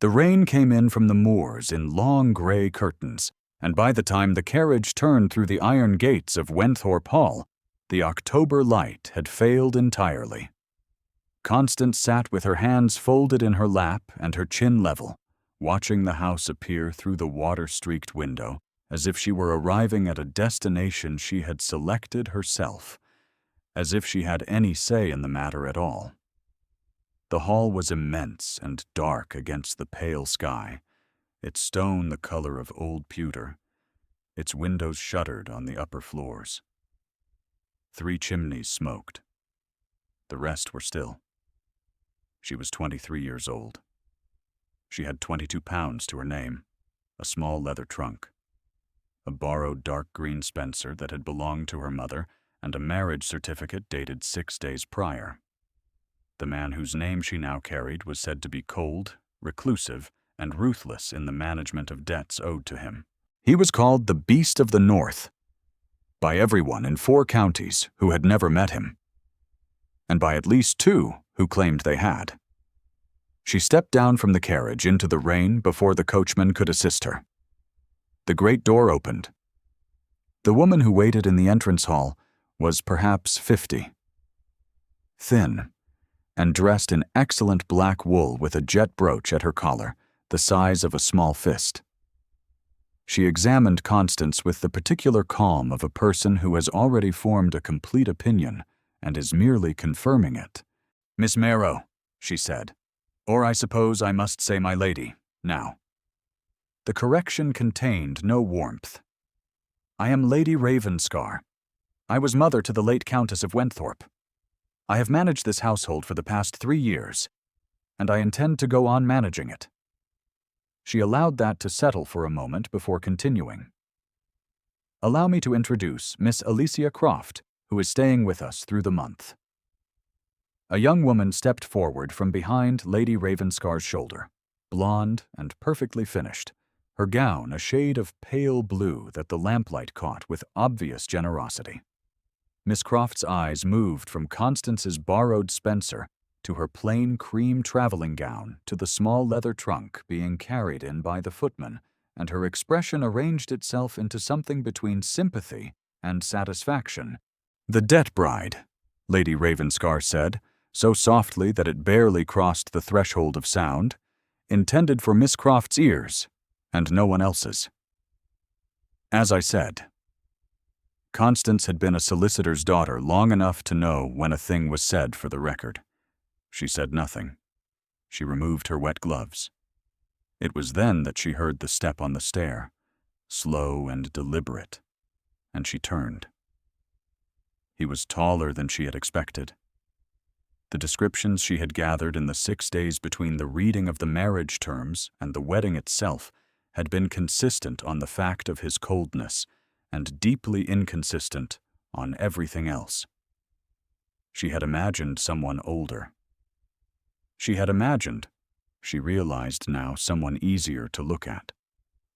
The rain came in from the moors in long gray curtains, and by the time the carriage turned through the iron gates of Wenthorpe Hall, the October light had failed entirely. Constance sat with her hands folded in her lap and her chin level, watching the house appear through the water-streaked window, as if she were arriving at a destination she had selected herself, as if she had any say in the matter at all. The hall was immense and dark against the pale sky, its stone the color of old pewter, its windows shuttered on the upper floors. 3 chimneys smoked. The rest were still. She was 23 years old. She had 22 pounds to her name, a small leather trunk, a borrowed dark green Spencer that had belonged to her mother, and a marriage certificate dated 6 days prior. The man whose name she now carried was said to be cold, reclusive, and ruthless in the management of debts owed to him. He was called the Beast of the North by everyone in 4 counties who had never met him, and by at least 2 who claimed they had. She stepped down from the carriage into the rain before the coachman could assist her. The great door opened. The woman who waited in the entrance hall was perhaps 50. Thin, and dressed in excellent black wool with a jet brooch at her collar, the size of a small fist. She examined Constance with the particular calm of a person who has already formed a complete opinion and is merely confirming it. "Miss Marrow," she said, "or I suppose I must say my lady, now." The correction contained no warmth. "I am Lady Ravenscar. I was mother to the late Countess of Wenthorpe. I have managed this household for the past 3 years, and I intend to go on managing it." She allowed that to settle for a moment before continuing. "Allow me to introduce Miss Alicia Croft, who is staying with us through the month." A young woman stepped forward from behind Lady Ravenscar's shoulder, blonde and perfectly finished, her gown a shade of pale blue that the lamplight caught with obvious generosity. Miss Croft's eyes moved from Constance's borrowed Spencer to her plain cream traveling gown to the small leather trunk being carried in by the footman, and her expression arranged itself into something between sympathy and satisfaction. "The debt bride," Lady Ravenscar said, so softly that it barely crossed the threshold of sound, "intended for Miss Croft's ears, and no one else's." As I said, Constance had been a solicitor's daughter long enough to know when a thing was said for the record. She said nothing. She removed her wet gloves. It was then that she heard the step on the stair, slow and deliberate, and she turned. He was taller than she had expected. The descriptions she had gathered in the 6 days between the reading of the marriage terms and the wedding itself had been consistent on the fact of his coldness and deeply inconsistent on everything else. She had imagined someone older. She had imagined, she realized now, someone easier to look at,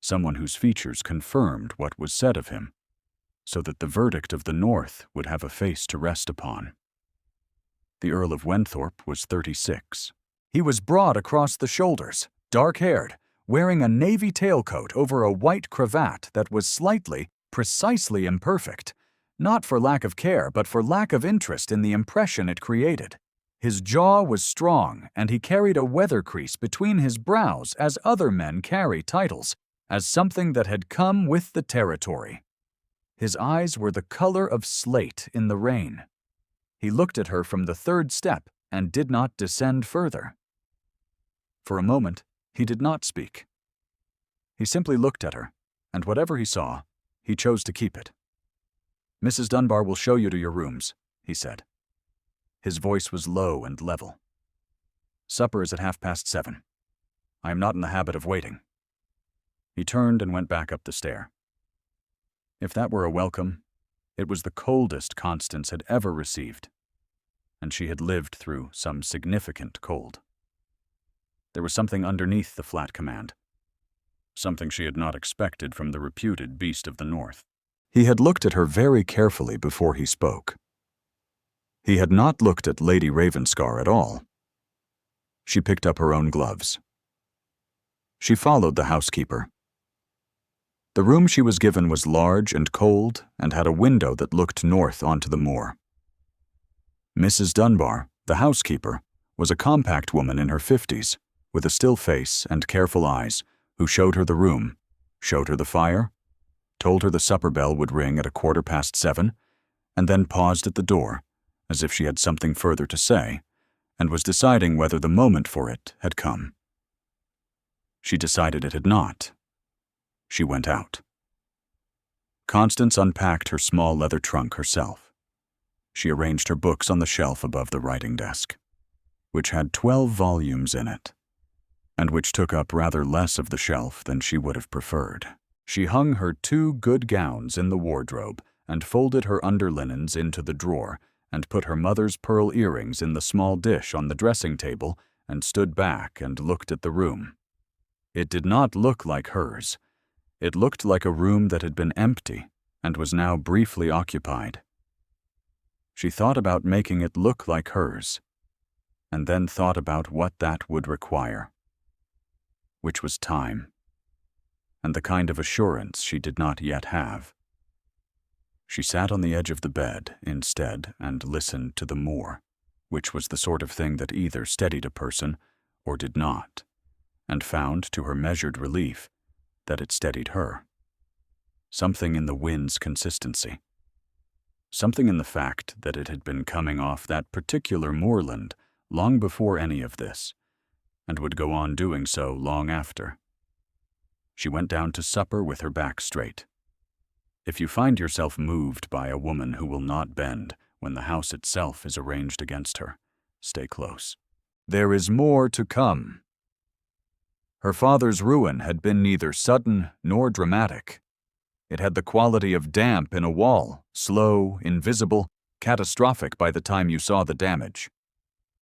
someone whose features confirmed what was said of him, so that the verdict of the North would have a face to rest upon. The Earl of Wenthorpe was 36. He was broad across the shoulders, dark-haired, wearing a navy tailcoat over a white cravat that was slightly, precisely imperfect, not for lack of care but for lack of interest in the impression it created. His jaw was strong, and he carried a weather crease between his brows as other men carry titles, as something that had come with the territory. His eyes were the color of slate in the rain. He looked at her from the 3rd step and did not descend further. For a moment, he did not speak. He simply looked at her, and whatever he saw, he chose to keep it. "Mrs. Dunbar will show you to your rooms," he said. His voice was low and level. "Supper is at 7:30. I am not in the habit of waiting." He turned and went back up the stair. If that were a welcome, it was the coldest Constance had ever received, and she had lived through some significant cold. There was something underneath the flat command, something she had not expected from the reputed Beast of the North. He had looked at her very carefully before he spoke. He had not looked at Lady Ravenscar at all. She picked up her own gloves. She followed the housekeeper. The room she was given was large and cold and had a window that looked north onto the moor. Mrs. Dunbar, the housekeeper, was a compact woman in her 50s, with a still face and careful eyes, who showed her the room, showed her the fire, told her the supper bell would ring at 7:15, and then paused at the door, as if she had something further to say, and was deciding whether the moment for it had come. She decided it had not. She went out. Constance unpacked her small leather trunk herself. She arranged her books on the shelf above the writing desk, which had 12 volumes in it, and which took up rather less of the shelf than she would have preferred. She hung her 2 good gowns in the wardrobe and folded her underlinens into the drawer and put her mother's pearl earrings in the small dish on the dressing table and stood back and looked at the room. It did not look like hers. It looked like a room that had been empty and was now briefly occupied. She thought about making it look like hers, and then thought about what that would require, which was time, and the kind of assurance she did not yet have. She sat on the edge of the bed instead and listened to the moor, which was the sort of thing that either steadied a person or did not, and found, to her measured relief, that it steadied her. Something in the wind's consistency. Something in the fact that it had been coming off that particular moorland long before any of this, and would go on doing so long after. She went down to supper with her back straight. If you find yourself moved by a woman who will not bend when the house itself is arranged against her, stay close. There is more to come. Her father's ruin had been neither sudden nor dramatic. It had the quality of damp in a wall, slow, invisible, catastrophic by the time you saw the damage.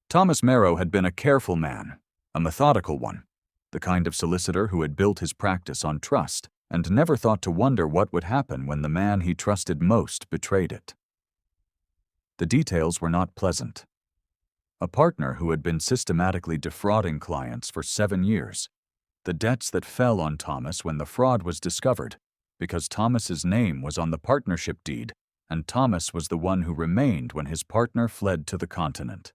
Thomas Marrow had been a careful man, a methodical one, the kind of solicitor who had built his practice on trust and never thought to wonder what would happen when the man he trusted most betrayed it. The details were not pleasant. A partner who had been systematically defrauding clients for 7 years, the debts that fell on Thomas when the fraud was discovered, because Thomas's name was on the partnership deed, and Thomas was the one who remained when his partner fled to the continent.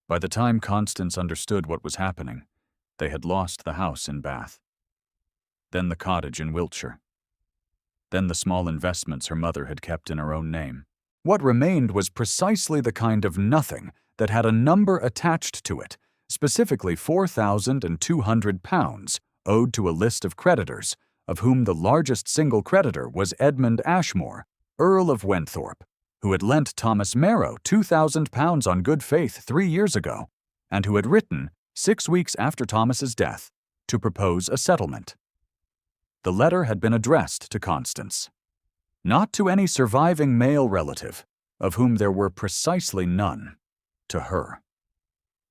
By the time Constance understood what was happening, they had lost the house in Bath, then the cottage in Wiltshire, then the small investments her mother had kept in her own name. What remained was precisely the kind of nothing that had a number attached to it, specifically £4,200, owed to a list of creditors, of whom the largest single creditor was Edmund Ashmore, Earl of Wenthrop, who had lent Thomas Marrow £2,000 on good faith 3 years ago, and who had written, 6 weeks after Thomas's death, to propose a settlement. The letter had been addressed to Constance, not to any surviving male relative, of whom there were precisely none, to her.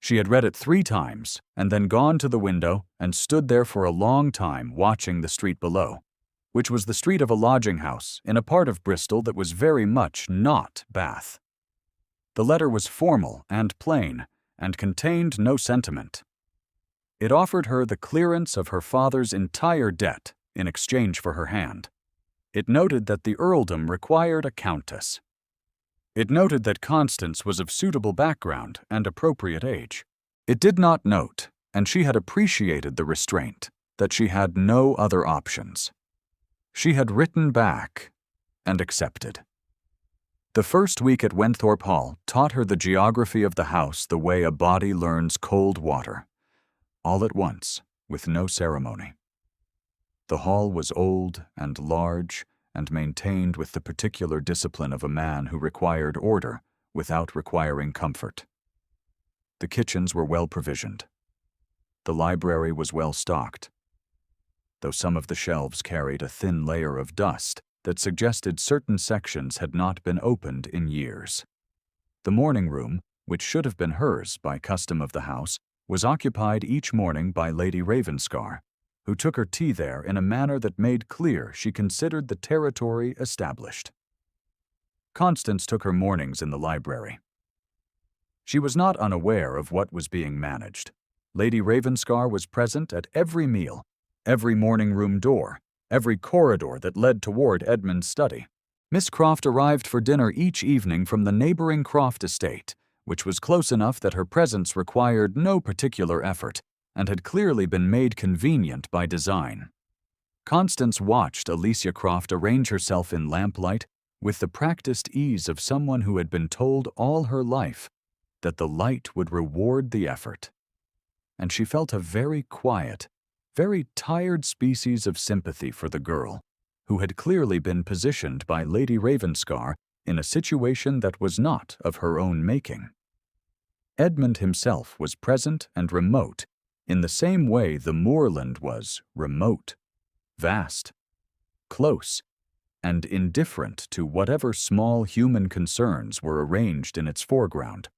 She had read it 3 times and then gone to the window and stood there for a long time watching the street below, which was the street of a lodging house in a part of Bristol that was very much not Bath. The letter was formal and plain and contained no sentiment. It offered her the clearance of her father's entire debt in exchange for her hand. It noted that the earldom required a countess. It noted that Constance was of suitable background and appropriate age. It did not note, and she had appreciated the restraint, that she had no other options. She had written back and accepted. The first week at Wenthrop Hall taught her the geography of the house the way a body learns cold water, all at once, with no ceremony. The hall was old and large and maintained with the particular discipline of a man who required order without requiring comfort. The kitchens were well provisioned. The library was well stocked, though some of the shelves carried a thin layer of dust that suggested certain sections had not been opened in years. The morning room, which should have been hers by custom of the house, was occupied each morning by Lady Ravenscar, who took her tea there in a manner that made clear she considered the territory established. Constance took her mornings in the library. She was not unaware of what was being managed. Lady Ravenscar was present at every meal, every morning room door, every corridor that led toward Edmund's study. Miss Croft arrived for dinner each evening from the neighboring Croft estate, which was close enough that her presence required no particular effort and had clearly been made convenient by design. Constance watched Alicia Croft arrange herself in lamplight with the practiced ease of someone who had been told all her life that the light would reward the effort. And she felt a very quiet, very tired species of sympathy for the girl, who had clearly been positioned by Lady Ravenscar in a situation that was not of her own making. Edmund himself was present and remote in the same way the moorland was remote, vast, close, and indifferent to whatever small human concerns were arranged in its foreground.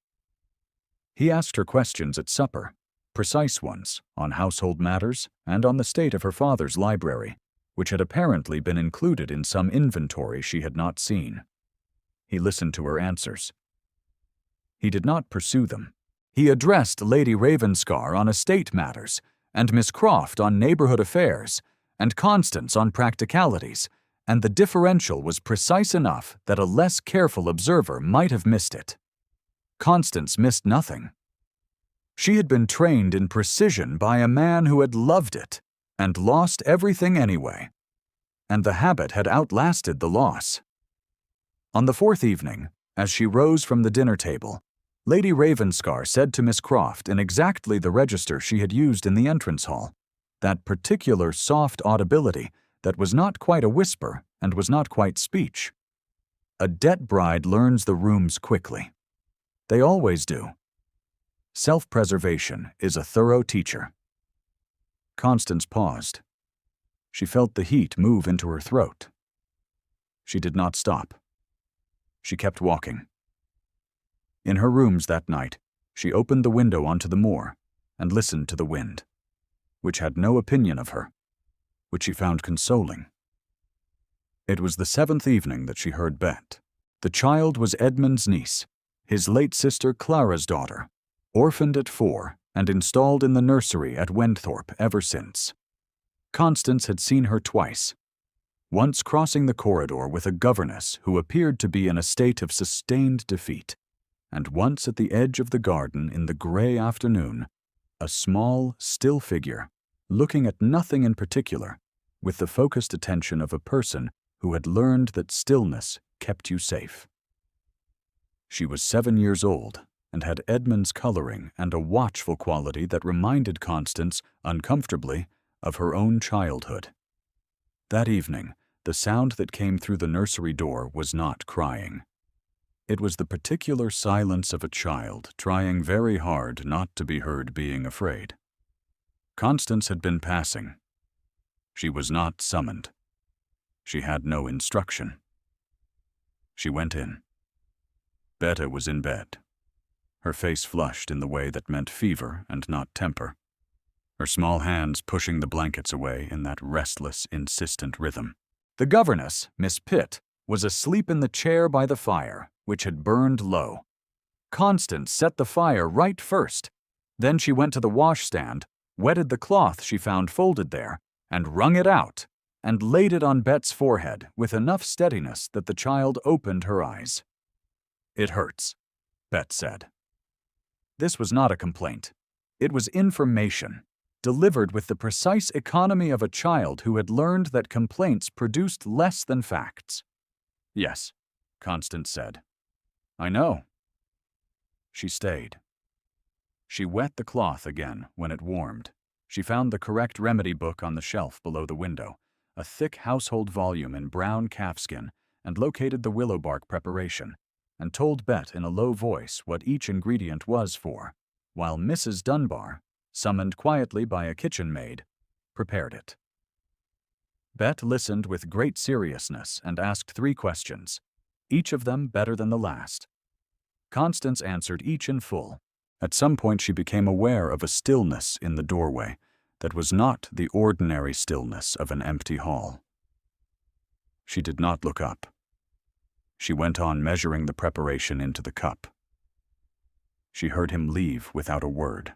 He asked her questions at supper, precise ones, on household matters and on the state of her father's library, which had apparently been included in some inventory she had not seen. He listened to her answers. He did not pursue them. He addressed Lady Ravenscar on estate matters, and Miss Croft on neighborhood affairs, and Constance on practicalities, and the differential was precise enough that a less careful observer might have missed it. Constance missed nothing. She had been trained in precision by a man who had loved it and lost everything anyway, and the habit had outlasted the loss. On the fourth evening, as she rose from the dinner table, Lady Ravenscar said to Miss Croft in exactly the register she had used in the entrance hall, that particular soft audibility that was not quite a whisper and was not quite speech. A debt bride learns the rooms quickly. They always do. Self-preservation is a thorough teacher. Constance paused. She felt the heat move into her throat. She did not stop. She kept walking. In her rooms that night, she opened the window onto the moor and listened to the wind, which had no opinion of her, which she found consoling. It was the seventh evening that she heard Bet. The child was Edmund's niece, his late sister Clara's daughter, orphaned at 4 and installed in the nursery at Wenthrop ever since. Constance had seen her twice, once crossing the corridor with a governess who appeared to be in a state of sustained defeat, and once at the edge of the garden in the gray afternoon, a small, still figure, looking at nothing in particular, with the focused attention of a person who had learned that stillness kept you safe. She was 7 years old and had Edmund's coloring and a watchful quality that reminded Constance, uncomfortably, of her own childhood. That evening, the sound that came through the nursery door was not crying. It was the particular silence of a child trying very hard not to be heard being afraid. Constance had been passing. She was not summoned. She had no instruction. She went in. Betta was in bed, her face flushed in the way that meant fever and not temper, her small hands pushing the blankets away in that restless, insistent rhythm. The governess, Miss Pitt, was asleep in the chair by the fire, which had burned low. Constance set the fire right first. Then she went to the washstand, wetted the cloth she found folded there, and wrung it out, and laid it on Bet's forehead with enough steadiness that the child opened her eyes. "It hurts," Bet said. This was not a complaint. It was information, delivered with the precise economy of a child who had learned that complaints produced less than facts. "Yes," Constance said. "I know." She stayed. She wet the cloth again when it warmed. She found the correct remedy book on the shelf below the window, a thick household volume in brown calfskin, and located the willow bark preparation, and told Bet in a low voice what each ingredient was for, while Mrs. Dunbar, summoned quietly by a kitchen maid, prepared it. Bet listened with great seriousness and asked 3 questions, each of them better than the last. Constance answered each in full. At some point she became aware of a stillness in the doorway that was not the ordinary stillness of an empty hall. She did not look up. She went on measuring the preparation into the cup. She heard him leave without a word.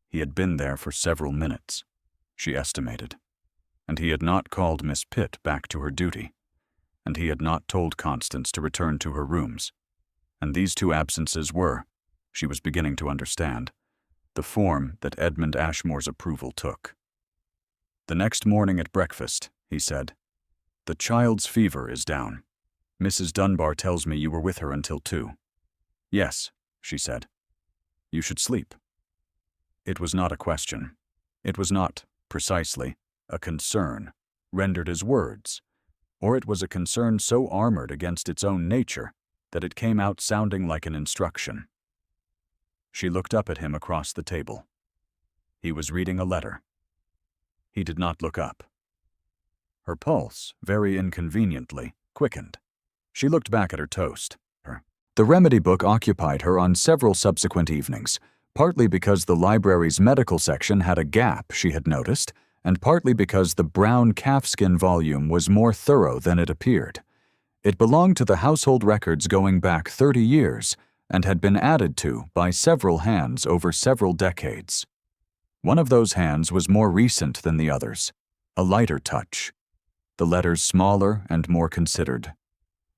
He had been there for several minutes, she estimated, and he had not called Miss Pitt back to her duty, and he had not told Constance to return to her rooms, and these two absences were, she was beginning to understand, the form that Edmund Ashmore's approval took. The next morning at breakfast, he said, "The child's fever is down. Mrs. Dunbar tells me you were with her until 2. "Yes," she said. "You should sleep." It was not a question. It was not, precisely, a concern, rendered as words, or it was a concern so armored against its own nature that it came out sounding like an instruction. She looked up at him across the table. He was reading a letter. He did not look up. Her pulse, very inconveniently, quickened. She looked back at her toast. The remedy book occupied her on several subsequent evenings, partly because the library's medical section had a gap she had noticed, and partly because the brown calfskin volume was more thorough than it appeared. It belonged to the household records going back 30 years and had been added to by several hands over several decades. One of those hands was more recent than the others, a lighter touch, the letters smaller and more considered.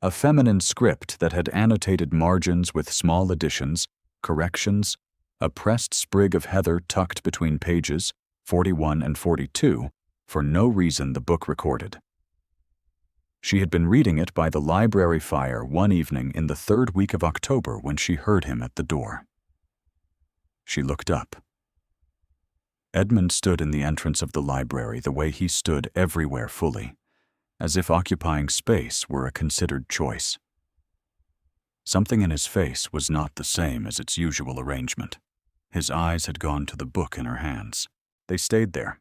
A feminine script that had annotated margins with small additions, corrections, a pressed sprig of heather tucked between pages 41 and 42, for no reason the book recorded. She had been reading it by the library fire one evening in the 3rd week of October when she heard him at the door. She looked up. Edmund stood in the entrance of the library the way he stood everywhere fully, as if occupying space were a considered choice. Something in his face was not the same as its usual arrangement. His eyes had gone to the book in her hands. They stayed there.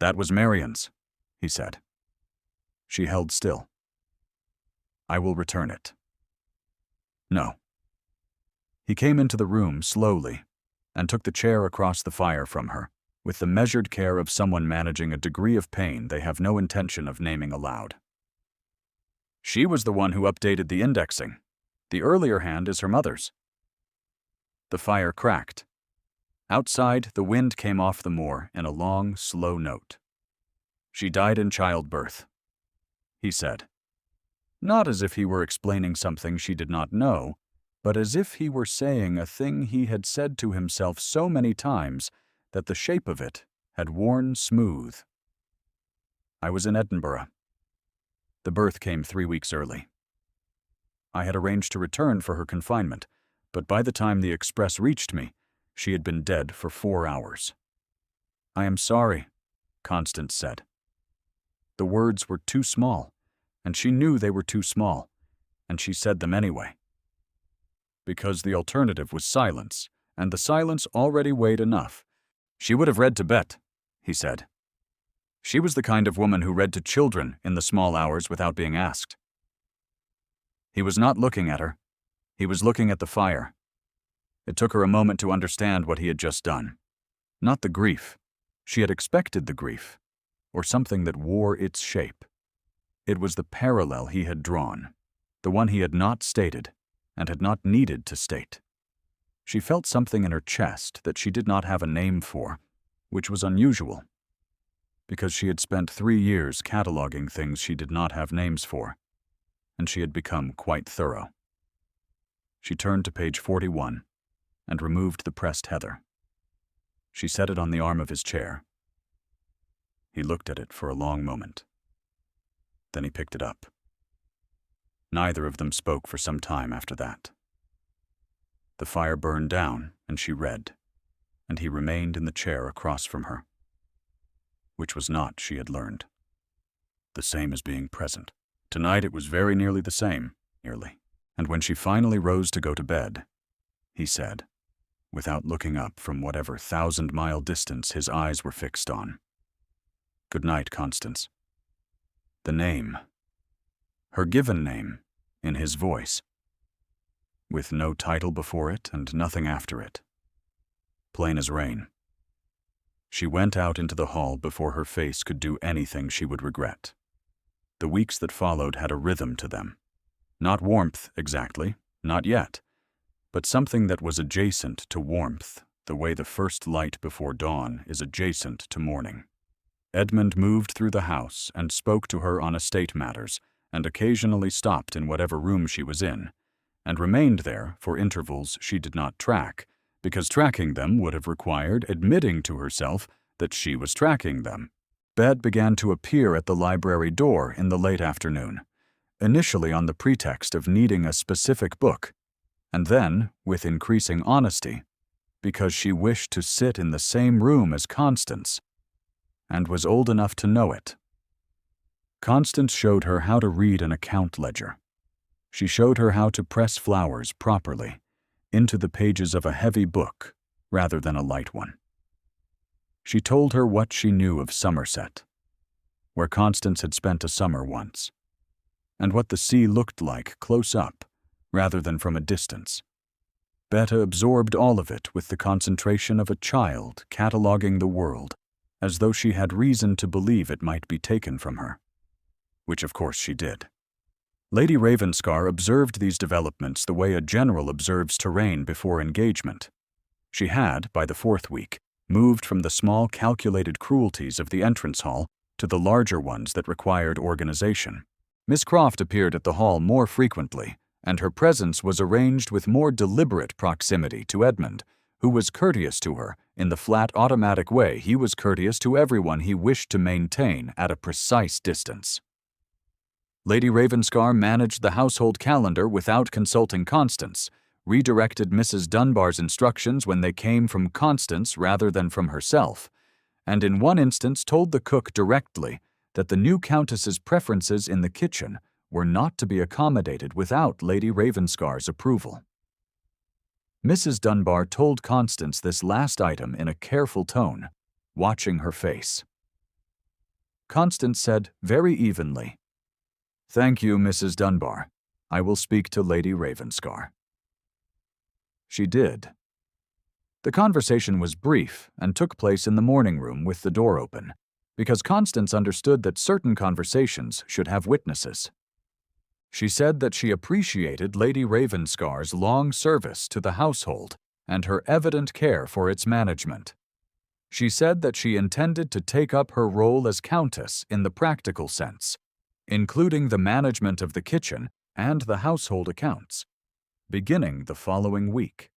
"That was Marian's," he said. She held still. "I will return it." "No." He came into the room slowly and took the chair across the fire from her, with the measured care of someone managing a degree of pain they have no intention of naming aloud. "She was the one who updated the indexing. The earlier hand is her mother's." The fire cracked. Outside, the wind came off the moor in a long, slow note. "She died in childbirth," he said, not as if he were explaining something she did not know, but as if he were saying a thing he had said to himself so many times that the shape of it had worn smooth. "I was in Edinburgh. The birth came 3 weeks early. I had arranged to return for her confinement, but by the time the express reached me, she had been dead for 4 hours. "I am sorry," Constance said. The words were too small, and she knew they were too small, and she said them anyway. Because the alternative was silence, and the silence already weighed enough. She would have read to Bet, he said. She was the kind of woman who read to children in the small hours without being asked. He was not looking at her. He was looking at the fire. It took her a moment to understand what he had just done. Not the grief. She had expected the grief, or something that wore its shape. It was the parallel he had drawn, the one he had not stated, and had not needed to state. She felt something in her chest that she did not have a name for, which was unusual, because she had spent 3 years cataloging things she did not have names for, and she had become quite thorough. She turned to page 41 and removed the pressed heather. She set it on the arm of his chair. He looked at it for a long moment. Then he picked it up. Neither of them spoke for some time after that. The fire burned down, and she read, and he remained in the chair across from her, which was not, she had learned, the same as being present. Tonight it was very nearly the same, nearly. And when she finally rose to go to bed, he said, without looking up from whatever 1,000-mile distance his eyes were fixed on, "Good night, Constance." The name, her given name, in his voice, with no title before it and nothing after it. Plain as rain. She went out into the hall before her face could do anything she would regret. The weeks that followed had a rhythm to them. Not warmth, exactly, not yet, but something that was adjacent to warmth, the way the first light before dawn is adjacent to morning. Edmund moved through the house and spoke to her on estate matters, and occasionally stopped in whatever room she was in, and remained there for intervals she did not track, because tracking them would have required admitting to herself that she was tracking them. Bet began to appear at the library door in the late afternoon, initially on the pretext of needing a specific book, and then, with increasing honesty, because she wished to sit in the same room as Constance, and was old enough to know it. Constance showed her how to read an account ledger. She showed her how to press flowers properly into the pages of a heavy book rather than a light one. She told her what she knew of Somerset, where Constance had spent a summer once, and what the sea looked like close up rather than from a distance. Betta absorbed all of it with the concentration of a child cataloging the world, as though she had reason to believe it might be taken from her, which of course she did. Lady Ravenscar observed these developments the way a general observes terrain before engagement. She had, by the 4th week, moved from the small calculated cruelties of the entrance hall to the larger ones that required organization. Miss Croft appeared at the hall more frequently, and her presence was arranged with more deliberate proximity to Edmund, who was courteous to her in the flat automatic way he was courteous to everyone he wished to maintain at a precise distance. Lady Ravenscar managed the household calendar without consulting Constance, redirected Mrs. Dunbar's instructions when they came from Constance rather than from herself, and in one instance told the cook directly that the new Countess's preferences in the kitchen were not to be accommodated without Lady Ravenscar's approval. Mrs. Dunbar told Constance this last item in a careful tone, watching her face. Constance said very evenly, "Thank you, Mrs. Dunbar. I will speak to Lady Ravenscar." She did. The conversation was brief and took place in the morning room with the door open, because Constance understood that certain conversations should have witnesses. She said that she appreciated Lady Ravenscar's long service to the household and her evident care for its management. She said that she intended to take up her role as Countess in the practical sense, including the management of the kitchen and the household accounts, beginning the following week.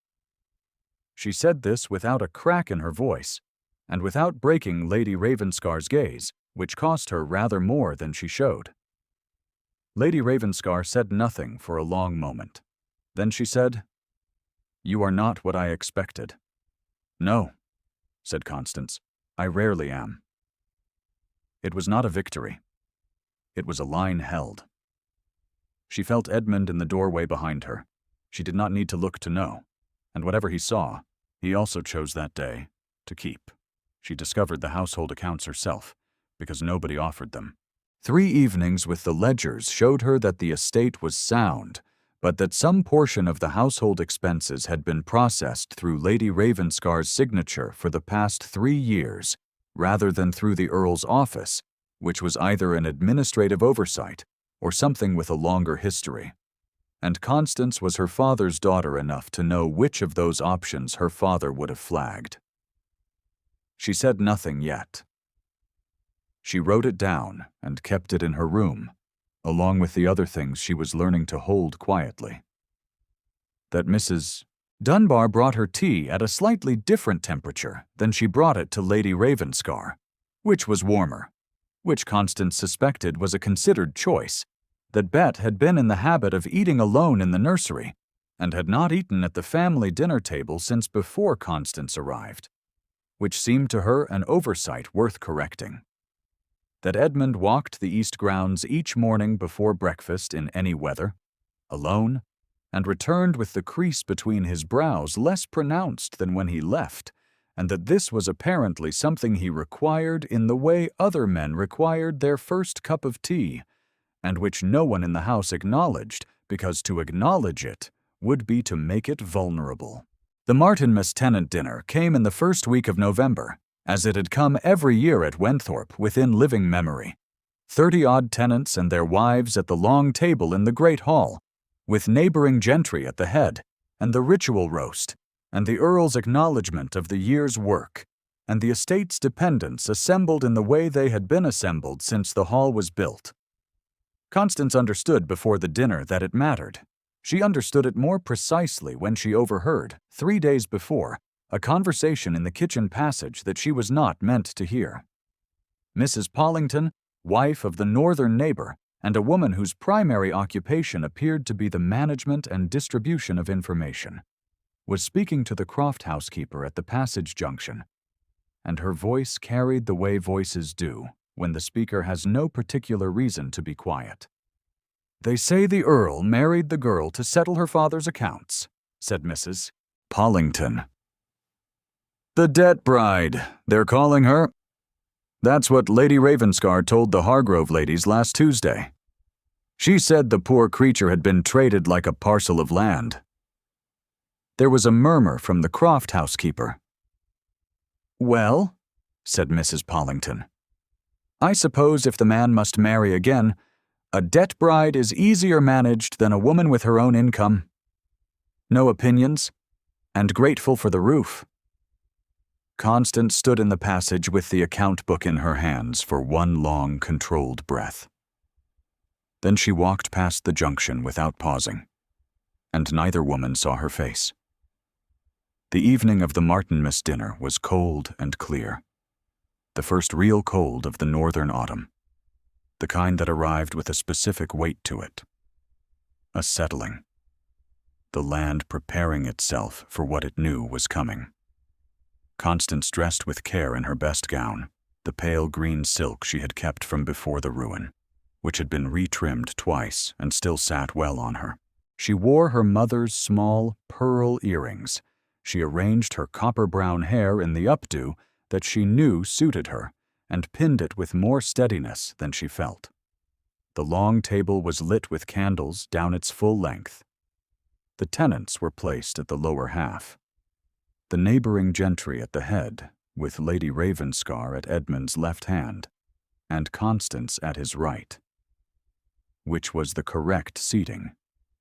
She said this without a crack in her voice, and without breaking Lady Ravenscar's gaze, which cost her rather more than she showed. Lady Ravenscar said nothing for a long moment. Then she said, "You are not what I expected." "No," said Constance, "I rarely am." It was not a victory. It was a line held. She felt Edmund in the doorway behind her. She did not need to look to know, and whatever he saw, he also chose that day to keep. She discovered the household accounts herself, because nobody offered them. 3 evenings with the ledgers showed her that the estate was sound, but that some portion of the household expenses had been processed through Lady Ravenscar's signature for the past 3 years, rather than through the Earl's office, which was either an administrative oversight or something with a longer history. And Constance was her father's daughter enough to know which of those options her father would have flagged. She said nothing yet. She wrote it down and kept it in her room, along with the other things she was learning to hold quietly. That Mrs. Dunbar brought her tea at a slightly different temperature than she brought it to Lady Ravenscar, which was warmer, which Constance suspected was a considered choice, that Bet had been in the habit of eating alone in the nursery, and had not eaten at the family dinner table since before Constance arrived, which seemed to her an oversight worth correcting. That Edmund walked the east grounds each morning before breakfast in any weather, alone, and returned with the crease between his brows less pronounced than when he left, and that this was apparently something he required in the way other men required their first cup of tea, and which no one in the house acknowledged, because to acknowledge it would be to make it vulnerable. The Martinmas tenant dinner came in the first week of November, as it had come every year at Wenthorpe within living memory. 30-odd tenants and their wives at the long table in the great hall, with neighboring gentry at the head, and the ritual roast, and the Earl's acknowledgment of the year's work, and the estate's dependents assembled in the way they had been assembled since the hall was built. Constance understood before the dinner that it mattered. She understood it more precisely when she overheard, 3 days before, a conversation in the kitchen passage that she was not meant to hear. Mrs. Pollington, wife of the northern neighbor, and a woman whose primary occupation appeared to be the management and distribution of information, was speaking to the Croft housekeeper at the passage junction, and her voice carried the way voices do when the speaker has no particular reason to be quiet. "They say the Earl married the girl to settle her father's accounts," said Mrs. Pollington. "The debt bride, they're calling her. That's what Lady Ravenscar told the Hargrove ladies last Tuesday. She said the poor creature had been traded like a parcel of land." There was a murmur from the Croft housekeeper. "Well," said Mrs. Pollington, "I suppose if the man must marry again, a debt bride is easier managed than a woman with her own income. No opinions, and grateful for the roof." Constance stood in the passage with the account book in her hands for one long, controlled breath. Then she walked past the junction without pausing, and neither woman saw her face. The evening of the Martinmas dinner was cold and clear, the first real cold of the northern autumn, the kind that arrived with a specific weight to it. A settling. The land preparing itself for what it knew was coming. Constance dressed with care in her best gown, the pale green silk she had kept from before the ruin, which had been retrimmed twice and still sat well on her. She wore her mother's small pearl earrings. She arranged her copper-brown hair in the updo that she knew suited her, and pinned it with more steadiness than she felt. The long table was lit with candles down its full length. The tenants were placed at the lower half. The neighboring gentry at the head, with Lady Ravenscar at Edmund's left hand, and Constance at his right, which was the correct seating,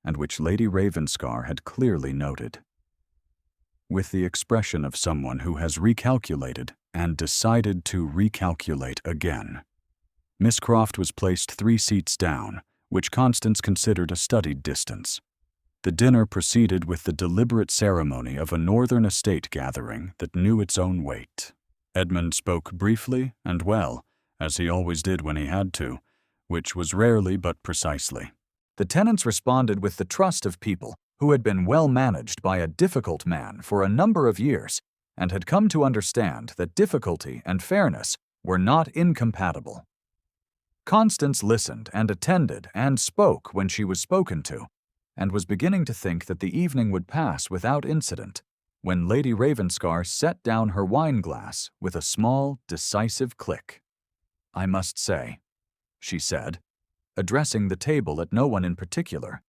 and which Lady Ravenscar had clearly noted. With the expression of someone who has recalculated and decided to recalculate again, Miss Croft was placed 3 seats down, which Constance considered a studied distance. The dinner proceeded with the deliberate ceremony of a northern estate gathering that knew its own weight. Edmund spoke briefly and well, as he always did when he had to, which was rarely but precisely. The tenants responded with the trust of people who had been well managed by a difficult man for a number of years and had come to understand that difficulty and fairness were not incompatible. Constance listened and attended and spoke when she was spoken to, and was beginning to think that the evening would pass without incident, when Lady Ravenscar set down her wine-glass with a small, decisive click. "I must say," she said, addressing the table at no one in particular,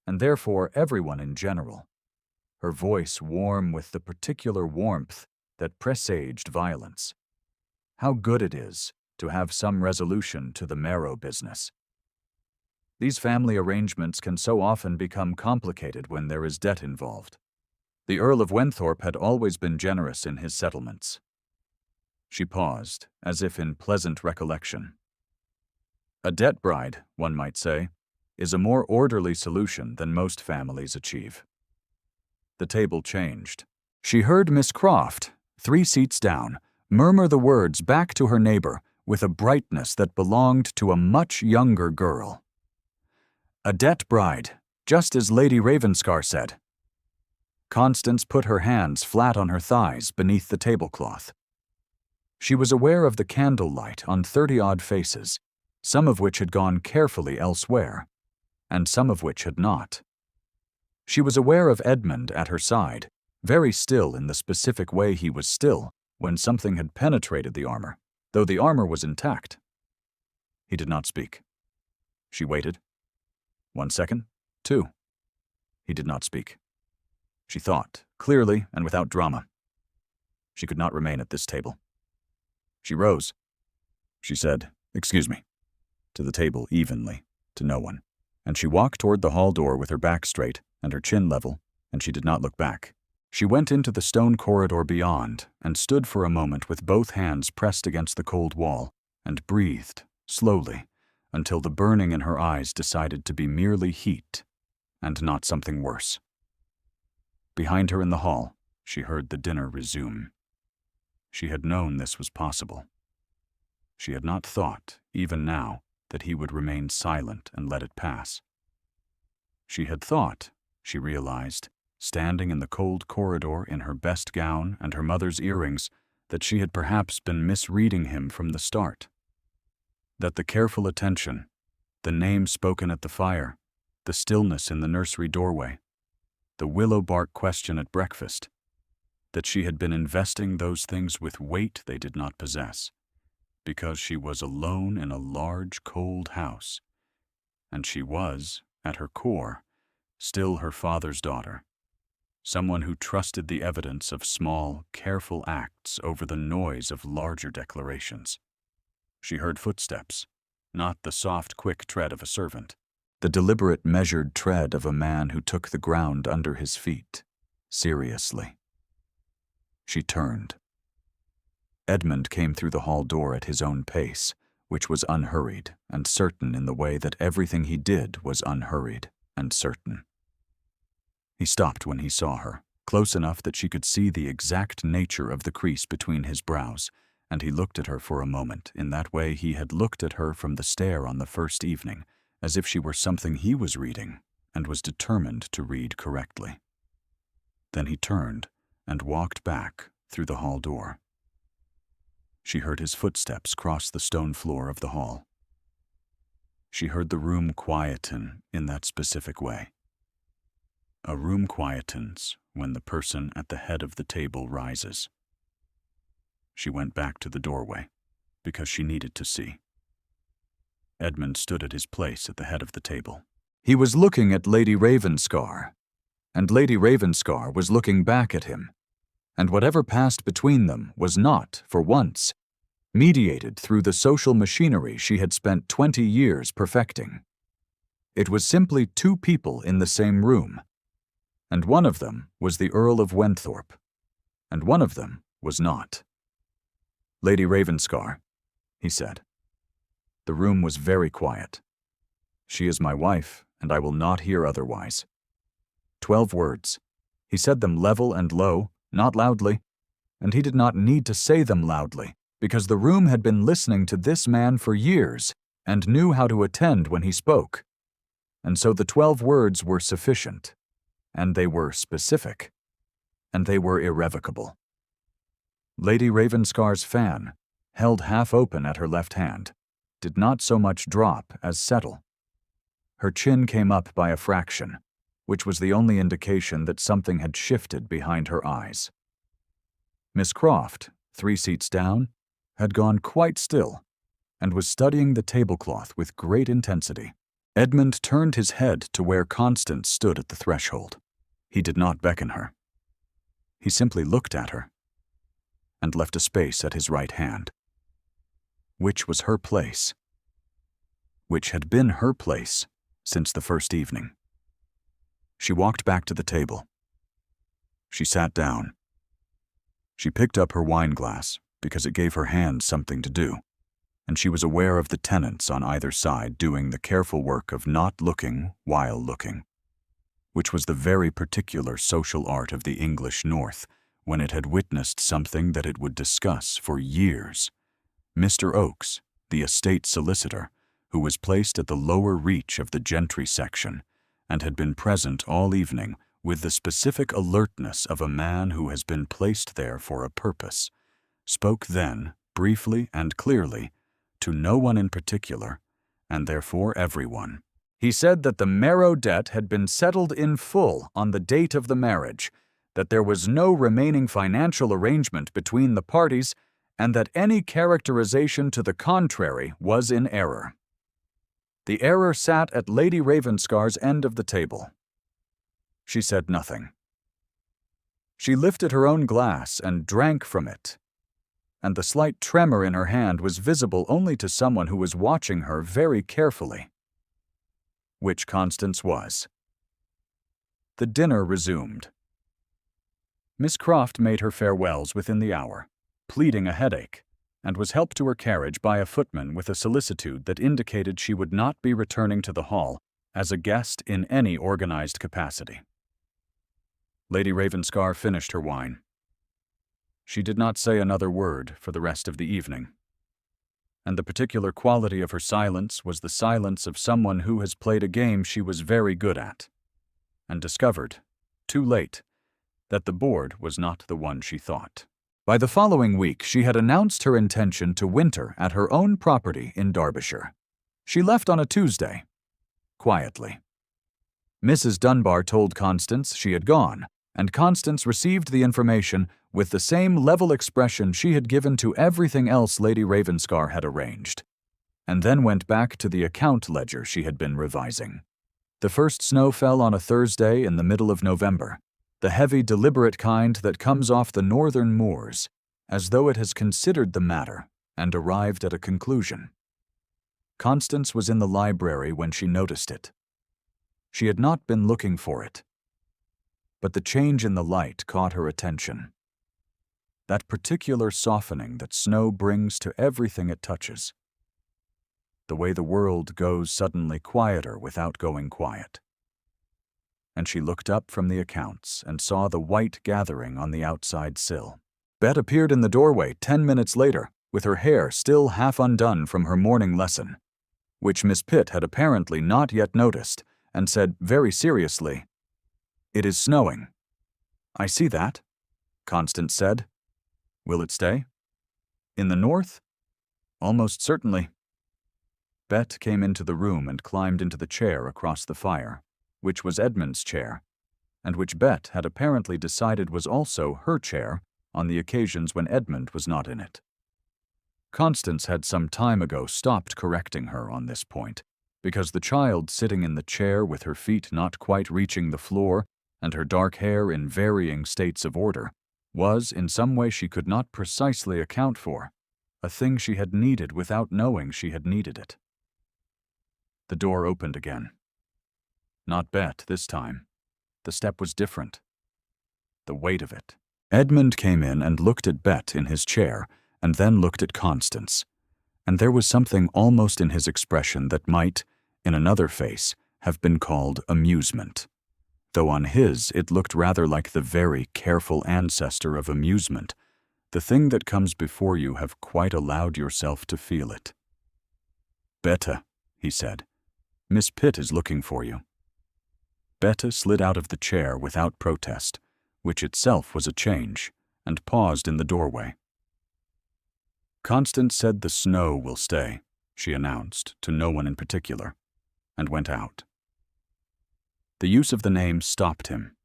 and therefore everyone in general, her voice warm with the particular warmth that presaged violence, "how good it is to have some resolution to the marrow business. These family arrangements can so often become complicated when there is debt involved. The Earl of Wenthorpe had always been generous in his settlements." She paused, as if in pleasant recollection. "A debt bride, one might say, is a more orderly solution than most families achieve." The table changed. She heard Miss Croft, 3 seats down, murmur the words back to her neighbor with a brightness that belonged to a much younger girl. "A debt bride, just as Lady Ravenscar said." Constance put her hands flat on her thighs beneath the tablecloth. She was aware of the candlelight on 30-odd faces, some of which had gone carefully elsewhere, and some of which had not. She was aware of Edmund at her side, very still in the specific way he was still when something had penetrated the armor, though the armor was intact. He did not speak. She waited. 1 second, 2. He did not speak. She thought, clearly and without drama. She could not remain at this table. She rose. She said, "Excuse me," to the table evenly, to no one, and she walked toward the hall door with her back straight and her chin level, and she did not look back. She went into the stone corridor beyond and stood for a moment with both hands pressed against the cold wall and breathed, slowly, until the burning in her eyes decided to be merely heat and not something worse. Behind her in the hall, she heard the dinner resume. She had known this was possible. She had not thought, even now, that he would remain silent and let it pass. She had thought, she realized, standing in the cold corridor in her best gown and her mother's earrings, that she had perhaps been misreading him from the start. That the careful attention, the name spoken at the fire, the stillness in the nursery doorway, the willow bark question at breakfast, that she had been investing those things with weight they did not possess, because she was alone in a large, cold house, and she was, at her core, still her father's daughter, someone who trusted the evidence of small, careful acts over the noise of larger declarations. She heard footsteps, not the soft, quick tread of a servant, the deliberate, measured tread of a man who took the ground under his feet, seriously. She turned. Edmund came through the hall door at his own pace, which was unhurried and certain in the way that everything he did was unhurried and certain. He stopped when he saw her, close enough that she could see the exact nature of the crease between his brows, and he looked at her for a moment in that way he had looked at her from the stair on the first evening, as if she were something he was reading and was determined to read correctly. Then he turned and walked back through the hall door. She heard his footsteps cross the stone floor of the hall. She heard the room quieten in that specific way. A room quietens when the person at the head of the table rises. She went back to the doorway because she needed to see. Edmund stood at his place at the head of the table. He was looking at Lady Ravenscar, and Lady Ravenscar was looking back at him, and whatever passed between them was not, for once, mediated through the social machinery she had spent 20 years perfecting. It was simply two people in the same room, and one of them was the Earl of Wenthrop, and one of them was not. "Lady Ravenscar," he said. The room was very quiet. "She is my wife, and I will not hear otherwise." 12 words. He said them level and low, not loudly, and he did not need to say them loudly, because the room had been listening to this man for years and knew how to attend when he spoke. And so the 12 words were sufficient, and they were specific, and they were irrevocable. Lady Ravenscar's fan, held half open at her left hand, did not so much drop as settle. Her chin came up by a fraction, which was the only indication that something had shifted behind her eyes. Miss Croft, 3 seats down, had gone quite still and was studying the tablecloth with great intensity. Edmund turned his head to where Constance stood at the threshold. He did not beckon her. He simply looked at her and left a space at his right hand, which was her place, which had been her place since the first evening. She walked back to the table. She sat down. She picked up her wine glass because it gave her hands something to do, and she was aware of the tenants on either side doing the careful work of not looking while looking, which was the very particular social art of the English North when it had witnessed something that it would discuss for years. Mr. Oakes, the estate solicitor, who was placed at the lower reach of the gentry section and had been present all evening with the specific alertness of a man who has been placed there for a purpose, spoke then, briefly and clearly, to no one in particular, and therefore everyone. He said that the Marrow debt had been settled in full on the date of the marriage, that there was no remaining financial arrangement between the parties, and that any characterization to the contrary was in error. The error sat at Lady Ravenscar's end of the table. She said nothing. She lifted her own glass and drank from it, and the slight tremor in her hand was visible only to someone who was watching her very carefully, which Constance was. The dinner resumed. Miss Croft made her farewells within the hour, pleading a headache, and was helped to her carriage by a footman with a solicitude that indicated she would not be returning to the hall as a guest in any organized capacity. Lady Ravenscar finished her wine. She did not say another word for the rest of the evening, and the particular quality of her silence was the silence of someone who has played a game she was very good at, and discovered, too late, that the board was not the one she thought. By the following week, she had announced her intention to winter at her own property in Derbyshire. She left on a Tuesday, quietly. Mrs. Dunbar told Constance she had gone, and Constance received the information with the same level expression she had given to everything else Lady Ravenscar had arranged, and then went back to the account ledger she had been revising. The first snow fell on a Thursday in the middle of November, the heavy, deliberate kind that comes off the northern moors, as though it has considered the matter and arrived at a conclusion. Constance was in the library when she noticed it. She had not been looking for it, but the change in the light caught her attention. That particular softening that snow brings to everything it touches. The way the world goes suddenly quieter without going quiet. And she looked up from the accounts and saw the white gathering on the outside sill. Bet appeared in the doorway 10 minutes later, with her hair still half undone from her morning lesson, which Miss Pitt had apparently not yet noticed, and said very seriously, "It is snowing." "I see that," Constance said. "Will it stay?" "In the north?" "Almost certainly." Bet came into the room and climbed into the chair across the fire, which was Edmund's chair, and which Bet had apparently decided was also her chair on the occasions when Edmund was not in it. Constance had some time ago stopped correcting her on this point, because the child sitting in the chair with her feet not quite reaching the floor and her dark hair in varying states of order was, in some way she could not precisely account for, a thing she had needed without knowing she had needed it. The door opened again. Not Bet this time. The step was different. The weight of it. Edmund came in and looked at Bet in his chair, and then looked at Constance, and there was something almost in his expression that might, in another face, have been called amusement, though on his it looked rather like the very careful ancestor of amusement, the thing that comes before you have quite allowed yourself to feel it. "Betta," he said, "Miss Pitt is looking for you." Betta slid out of the chair without protest, which itself was a change, and paused in the doorway. "Constance said the snow will stay," she announced, to no one in particular, and went out. The use of the name stopped him.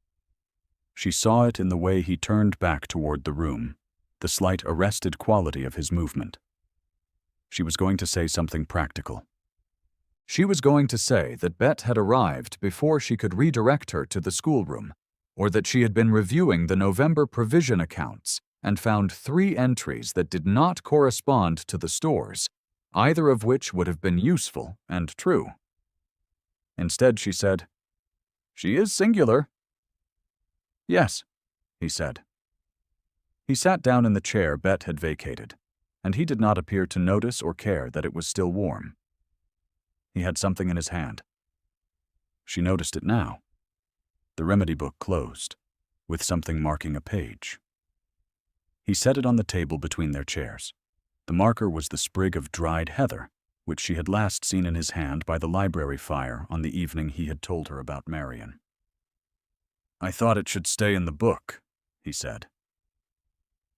She saw it in the way he turned back toward the room, the slight arrested quality of his movement. She was going to say something practical. She was going to say that Bet had arrived before she could redirect her to the schoolroom, or that she had been reviewing the November provision accounts and found 3 entries that did not correspond to the stores, either of which would have been useful and true. Instead, she said, "She is singular." "Yes," he said. He sat down in the chair Bet had vacated, and he did not appear to notice or care that it was still warm. He had something in his hand. She noticed it now. The remedy book closed, with something marking a page. He set it on the table between their chairs. The marker was the sprig of dried heather, which she had last seen in his hand by the library fire on the evening he had told her about Marian. "I thought it should stay in the book," he said.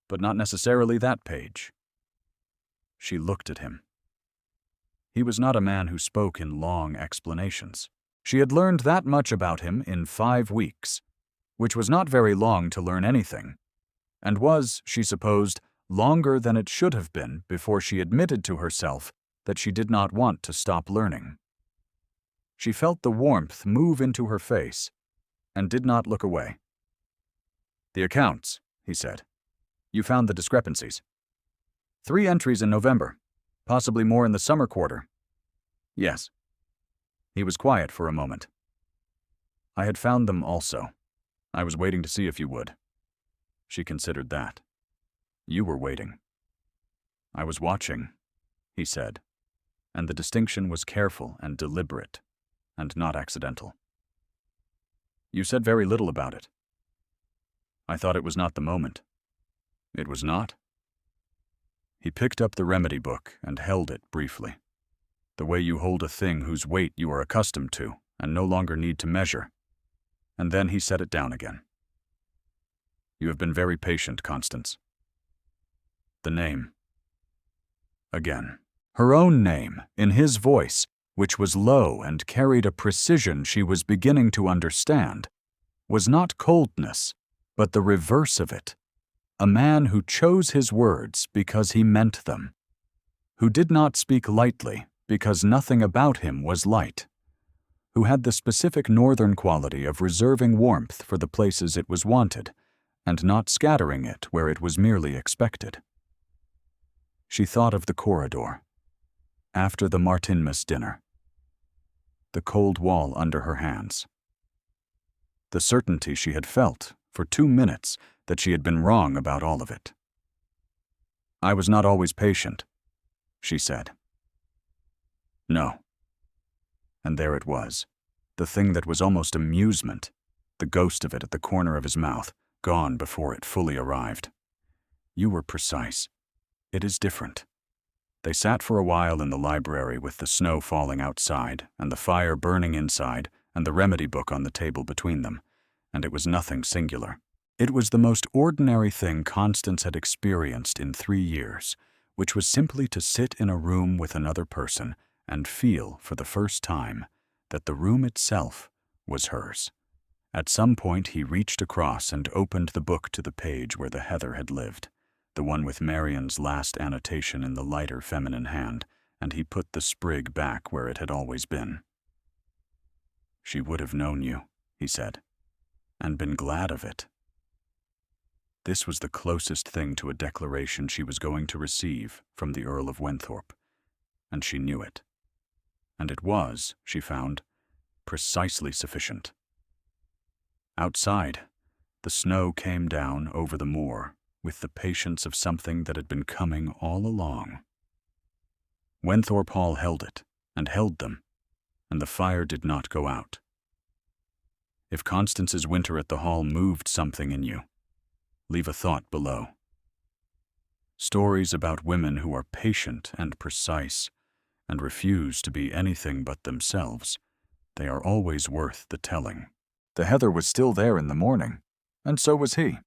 "But not necessarily that page." She looked at him. He was not a man who spoke in long explanations. She had learned that much about him in 5 weeks, which was not very long to learn anything, and was, she supposed, longer than it should have been before she admitted to herself that she did not want to stop learning. She felt the warmth move into her face, and did not look away. "The accounts," he said. "You found the discrepancies." 3 entries in November, possibly more in the summer quarter." "Yes." He was quiet for a moment. "I had found them also. I was waiting to see if you would." She considered that. You were waiting. I was watching, he said, and the distinction was careful and deliberate, and not accidental. You said very little about it. I thought it was not the moment. It was not? He picked up the remedy book and held it briefly, the way you hold a thing whose weight you are accustomed to and no longer need to measure, and then he set it down again. You have been very patient, Constance. The name. Again, her own name, in his voice, which was low and carried a precision she was beginning to understand, was not coldness, but the reverse of it. A man who chose his words because he meant them, who did not speak lightly because nothing about him was light, who had the specific northern quality of reserving warmth for the places it was wanted, and not scattering it where it was merely expected. She thought of the corridor, after the Martinmas dinner, the cold wall under her hands, the certainty she had felt for 2 minutes that she had been wrong about all of it. I was not always patient, she said. No. And there it was, the thing that was almost amusement, the ghost of it at the corner of his mouth, gone before it fully arrived. You were precise. It is different. They sat for a while in the library with the snow falling outside and the fire burning inside and the remedy book on the table between them, and it was nothing singular. It was the most ordinary thing Constance had experienced in 3 years, which was simply to sit in a room with another person and feel, for the first time, that the room itself was hers. At some point he reached across and opened the book to the page where the heather had lived, the one with Marian's last annotation in the lighter feminine hand, and he put the sprig back where it had always been. She would have known you, he said, and been glad of it. This was the closest thing to a declaration she was going to receive from the Earl of Wenthrop, and she knew it. And it was, she found, precisely sufficient. Outside, the snow came down over the moor with the patience of something that had been coming all along. Wenthrop Hall held it, and held them, and the fire did not go out. If Constance's winter at the Hall moved something in you, leave a thought below. Stories about women who are patient and precise and refuse to be anything but themselves, they are always worth the telling. The heather was still there in the morning, and so was he.